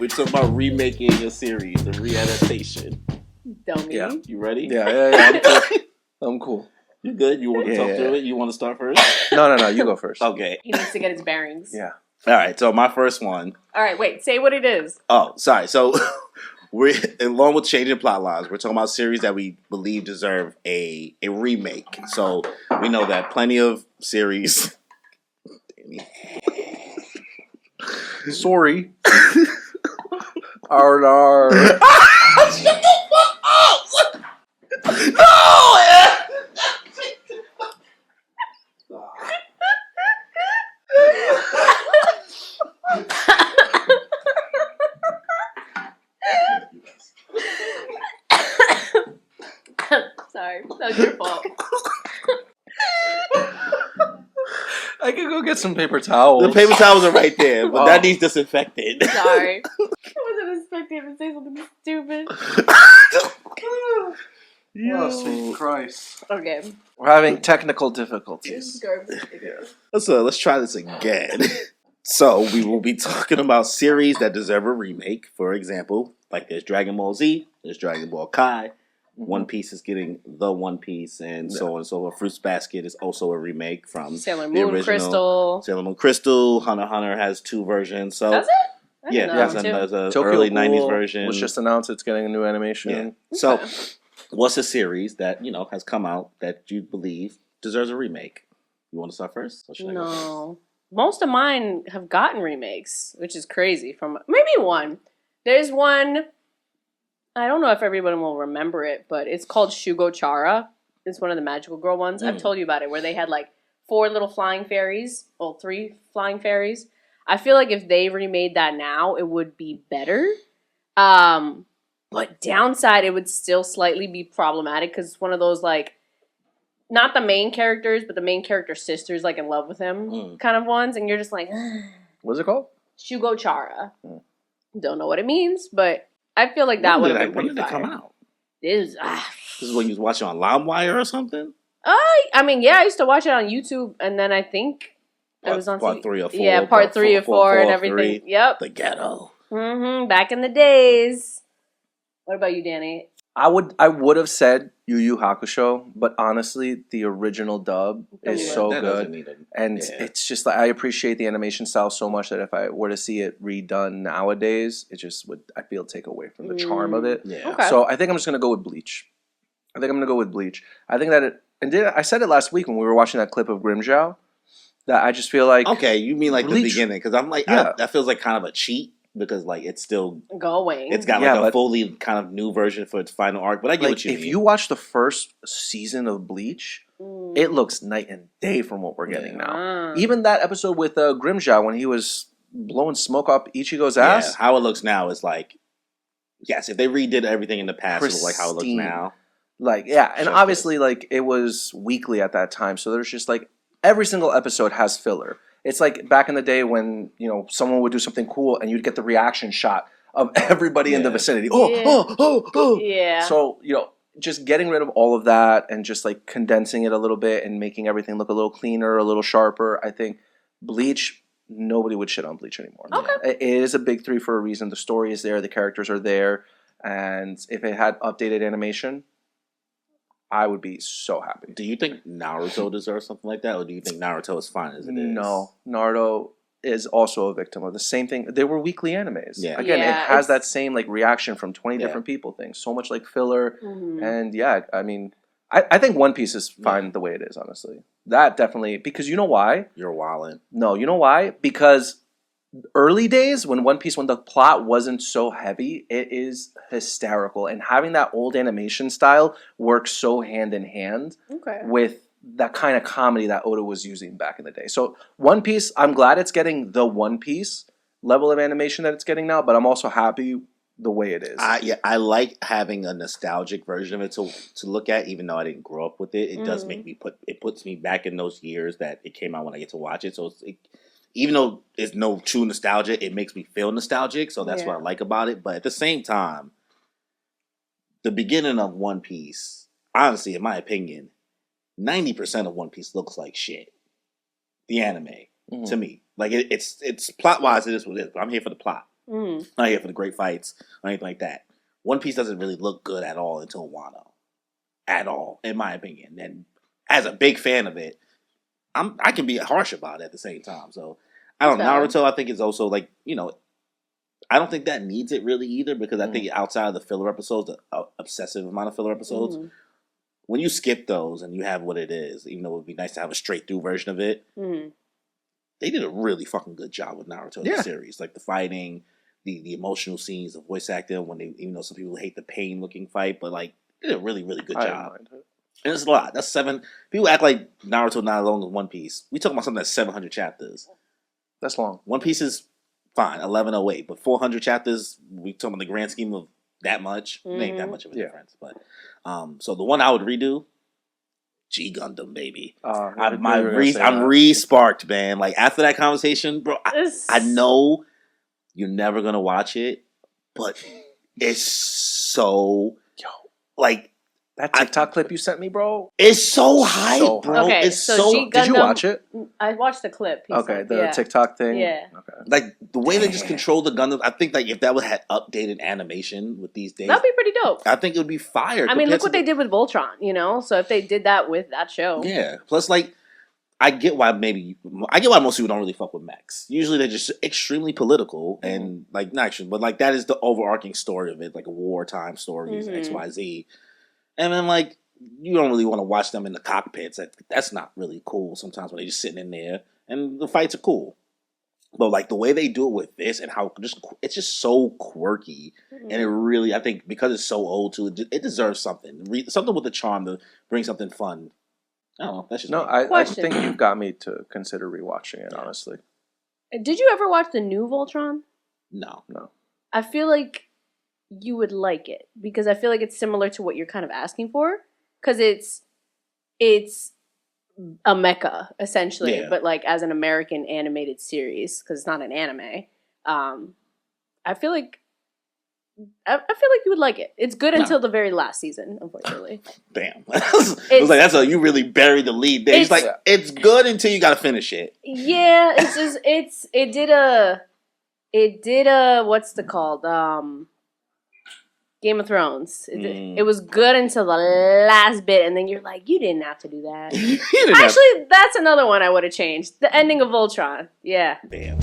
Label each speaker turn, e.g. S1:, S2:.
S1: talking about remaking a series, a readaptation.
S2: Dummy.
S1: Yeah. You ready?
S3: Yeah. I'm cool.
S1: You good? You want to talk through it? You want to start first?
S3: No. You go first.
S1: Okay.
S2: He needs to get his bearings.
S3: Yeah.
S1: All right. So my first one.
S2: All right, wait. Say what it is.
S1: Oh, sorry. So we're along with changing plot lines. We're talking about series that we believe deserve a remake. So we know that plenty of series.
S3: Sorry. Arr.
S1: Shut the fuck up! No!
S2: Sorry, that was your fault.
S3: I could go get some paper towels.
S1: The paper towels are right there, but that needs disinfected.
S2: Sorry. I wasn't expecting him to say something stupid.
S3: Oh, sweet Christ.
S2: Okay.
S3: We're having technical difficulties.
S1: Let's try this again. So we will be talking about series that deserve a remake. For example, like there's Dragon Ball Z, there's Dragon Ball Kai. One Piece is getting the One Piece, and so on and so forth. Fruits Basket is also a remake from
S2: Sailor
S1: the
S2: Moon
S1: original.
S2: Crystal.
S1: Sailor Moon Crystal. Hunter x Hunter has 2 versions. So
S2: Does it?
S1: there's a
S3: Tokyo
S1: early
S3: Ghoul
S1: 90s version.
S3: was just announced it's getting a new animation.
S1: Yeah. So, what's a series that has come out that you believe deserves a remake? You want to start first? Or should I go first?
S2: No. Most of mine have gotten remakes, which is crazy. From maybe one. There's one. I don't know if everyone will remember it, but it's called Shugo Chara. It's one of the magical girl ones. I've told you about it, where they had like 4 little flying fairies. Well, 3 flying fairies. I feel like if they remade that now, it would be better. But downside, it would still slightly be problematic because it's one of those like, not the main characters, but the main character's sister's like in love with him kind of ones, and you're just like,
S3: What's it called?
S2: Shugo Chara. Don't know what it means, but I feel like that would have been
S1: When
S2: pretty
S1: did they come
S2: fire.
S1: out?
S2: This
S1: This is when you was watching on LimeWire or something?
S2: I mean, yeah, I used to watch it on YouTube, and then I think it was on
S1: part 3 or 4.
S2: Yeah, part 3 or 4 and everything.
S1: 3.
S2: Yep.
S1: The ghetto.
S2: Back in the days. What about you, Danny?
S3: I would have said Yu Yu Hakusho, but honestly, the original dub is so good, it's just like I appreciate the animation style so much that if I were to see it redone nowadays, it just would take away from the charm of it.
S1: Yeah.
S2: Okay.
S3: So I think I'm just gonna go with Bleach. I think that I said it last week when we were watching that clip of Grimjow, that I just feel like
S1: Okay, you mean like
S3: Bleach.
S1: the beginning? Because I'm like, that feels like kind of a cheat. Because like it's still
S2: going.
S1: It's got like a fully kind of new version for its final arc. But I get what you mean.
S3: If you watch the first season of Bleach, it looks night and day from what we're getting now. Even that episode with Grimjow when he was blowing smoke up Ichigo's ass.
S1: How it looks now is like, yes, if they redid everything in the past, it would look like how it looks now.
S3: Like, yeah, and obviously like it was weekly at that time, so there's just like every single episode has filler. It's like back in the day when, someone would do something cool and you'd get the reaction shot of everybody in the vicinity. Oh.
S2: Yeah.
S3: So, just getting rid of all of that and just like condensing it a little bit and making everything look a little cleaner, a little sharper. I think Bleach, nobody would shit on Bleach anymore.
S2: Okay.
S3: It is a big 3 for a reason. The story is there. The characters are there. And if it had updated animation, I would be so happy.
S1: Do you think Naruto deserves something like that, or do you think Naruto is fine as it is?
S3: No, Naruto is also a victim of the same thing. They were weekly animes.
S1: Yeah.
S3: Again, it has that same like reaction from 20 different people thing. So much like filler. And I mean, I think One Piece is fine the way it is, honestly. That definitely, because you know why?
S1: You're wildin'.
S3: No, you know why? Because early days when One Piece, when the plot wasn't so heavy, it is hysterical, and having that old animation style works so hand in hand with that kind of comedy that Oda was using back in the day. So One Piece, I'm glad it's getting the One Piece level of animation that it's getting now, but I'm also happy the way it is.
S1: I like having a nostalgic version of it to look at, even though I didn't grow up with it. It does make me puts me back in those years that it came out when I get to watch it. So even though it's no true nostalgia, it makes me feel nostalgic. So that's what I like about it. But at the same time, the beginning of One Piece, honestly, in my opinion, 90% of One Piece looks like shit. The anime, to me. Like, it's plot-wise, it is what it is. But I'm here for the plot. Not here for the great fights or anything like that. One Piece doesn't really look good at all until Wano. At all, in my opinion. And as a big fan of it, I can be harsh about it at the same time. So I don't know. Naruto, I think, is also like, I don't think that needs it really either, because I think outside of the filler episodes, the obsessive amount of filler episodes, when you skip those and you have what it is, even though it would be nice to have a straight through version of it, they did a really fucking good job with Naruto in the series. Like the fighting, the emotional scenes, the voice acting, even though some people hate the pain looking fight, but like they did a really, really good job. And it's a lot. That's 7. People act like Naruto not as long as One Piece. We talking about something that's 700 chapters.
S3: That's long.
S1: One Piece is fine, 1108, but 400 chapters. We talking about the grand scheme of that much. It ain't that much of a difference. But so the one I would redo, G Gundam, baby. I'm re-sparked, man. Like after that conversation, bro. I know you're never gonna watch it, but it's so like.
S3: That TikTok clip you sent me, bro.
S1: It's so hype, bro.
S2: Okay,
S1: it's so.
S2: Gundam,
S3: did you watch it?
S2: I watched the clip.
S3: The TikTok thing.
S2: Yeah.
S3: Okay.
S1: Like the way they just control the Gundam. I think like if that would have updated animation with these days,
S2: that'd be pretty dope.
S1: I think it would be fire.
S2: I mean, look what they did with Voltron. So if they did that with that show,
S1: yeah. Plus, like, I get why most people don't really fuck with mechs. Usually they're just extremely political and like not actually, but like that is the overarching story of it, like a wartime story, XYZ. And then, like, you don't really want to watch them in the cockpits. That's not really cool sometimes when they're just sitting in there. And the fights are cool. But, like, the way they do it with this and how it's just so quirky. And it really, I think, because it's so old, too, it deserves something. Something with the charm to bring something fun. I don't know. That's just
S3: I think you've got me to consider rewatching it, honestly.
S2: Did you ever watch the new Voltron?
S1: No.
S2: I feel like you would like it because I feel like it's similar to what you're kind of asking for, because it's a mecha essentially, but like as an American animated series, because it's not an anime. I feel like you would like it. It's good until the very last season, unfortunately.
S1: Damn, I was like, you really buried the lead there. It's like it's good until you got to finish it.
S2: Yeah, it's just it did a what's it called? Game of Thrones. It was good until the last bit, and then you're like, you didn't have to do that. Actually, that's another one I would have changed. The ending of Voltron. Yeah.
S1: Damn.